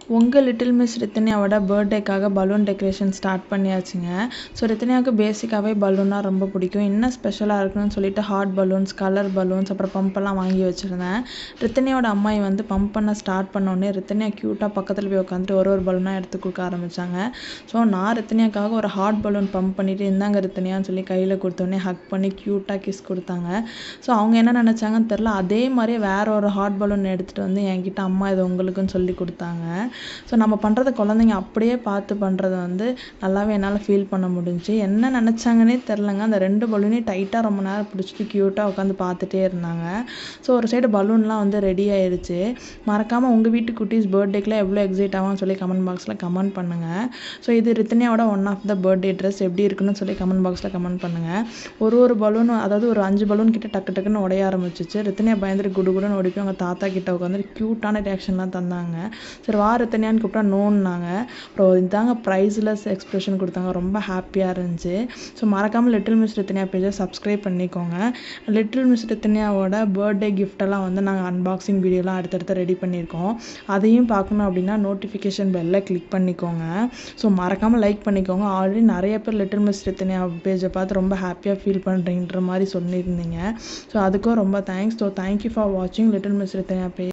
உங்கள் little miss ரித்தன்யாவோட பர்த்டேக்காக பலூன் டெக்கரேஷன் ஸ்டார்ட் பண்ணியாச்சுங்க. ஸோ ரித்தன்யாவுக்கு பேசிக்காகவே பலூன்னா ரொம்ப பிடிக்கும். என்ன ஸ்பெஷலாக இருக்குன்னு சொல்லிட்டு ஹாட் பலூன்ஸ், கலர் பலூன்ஸ், அப்புறம் பம்பெல்லாம் வாங்கி வச்சுருந்தேன். ரித்தன்யாவோட அம்மா வந்து பம்ப் பண்ண ஸ்டார்ட் பண்ணோடனே ரித்தன்யா க்யூட்டாக பக்கத்தில் போய் உட்காந்துட்டு ஒரு பலூனாக எடுத்து கொடுக்க ஆரம்பித்தாங்க. ஸோ நான் ரித்தன்யாக்காக ஒரு ஹாட் பலூன் பம்ப் பண்ணிவிட்டு இந்தாங்க ரித்தன்யான்னு சொல்லி கையில் கொடுத்தோடனே ஹக் பண்ணி க்யூட்டாக கிஸ் கொடுத்தாங்க. ஸோ அவங்க என்ன நினச்சாங்கன்னு தெரில, அதே மாதிரியே வேற ஒரு ஹாட் பலூன் எடுத்துகிட்டு வந்து என்கிட்ட அம்மா இது உங்களுக்குன்னு சொல்லி கொடுத்தாங்க. ஸோ நம்ம பண்ணுறத குழந்தைங்க அப்படியே பார்த்து பண்ணுறது வந்து நல்லாவே என்னால் ஃபீல் பண்ண முடிஞ்சுச்சு. என்ன நினச்சாங்கன்னே தெரிலங்க, அந்த 2 பலூனையும் டைட்டாக ரொம்ப நேரம் பிடிச்சிட்டு க்யூட்டாக உட்காந்து பார்த்துட்டே இருந்தாங்க. ஸோ ஒரு சைடு பலூன்லாம் வந்து ரெடி ஆயிடுச்சு. மறக்காமல் உங்கள் வீட்டு குட்டீஸ் பர்த்டேக்கெலாம் எவ்வளோ எக்ஸைட் ஆகும்னு சொல்லி கமெண்ட் பாக்ஸில் கமெண்ட் பண்ணுங்கள். ஸோ இது ரித்தன்யாவோட one of the birthday dress எப்படி இருக்குன்னு சொல்லி கமெண்ட் பாக்ஸில் கமெண்ட் பண்ணுங்கள். ஒரு பலூன், அதாவது ஒரு 5 பலூன் கிட்ட டக்கு டக்குன்னு உடைய ஆரம்பிச்சிச்சு. ரித்தன்யா பயந்துட்டு குடுகுடுன்னு ஓடி போய் அவங்க தாத்தா கிட்ட உட்காந்து க்யூட்டான ரியாக்ஷன்லாம் தந்தாங்க. சரி வா ரித்தன்யான்னு கூப்பிட்டா நோன்னாங்க. அப்புறம் இதாங்க ப்ரைஸ்லெஸ் எக்ஸ்பிரஷன் கொடுத்தாங்க. ரொம்ப ஹாப்பியாக இருந்துச்சு. ஸோ மறக்காமல் லிட்டில் மிஸ் ரித்தன்யா பேஜை சப்ஸ்கிரைப் பண்ணிக்கோங்க. லிட்டில் மிஸ் ரித்தன்யாவோட பர்த்டே கிஃப்டெல்லாம் வந்து நாங்கள் அன்பாக்சிங் வீடியோலாம் அடுத்தடுத்து ரெடி பண்ணியிருக்கோம். அதையும் பார்க்கணும் அப்படின்னா நோட்டிஃபிகேஷன் பெல்லை கிளிக் பண்ணிக்கோங்க. ஸோ மறக்காமல் லைக் பண்ணிக்கோங்க. ஆல்ரெடி நிறைய பேர் லிட்டில் மிஸ் ரித்தன்யா பேஜை பார்த்து ரொம்ப ஹாப்பியாக ஃபீல் பண்ணுறீன்ற மாதிரி சொல்லியிருந்தீங்க. ஸோ அதுக்கும் ரொம்ப தேங்க்ஸ். ஸோ தேங்க்யூ ஃபார் வாட்சிங் லிட்டில் மிஸ் ரித்தன்யா பேஜ்.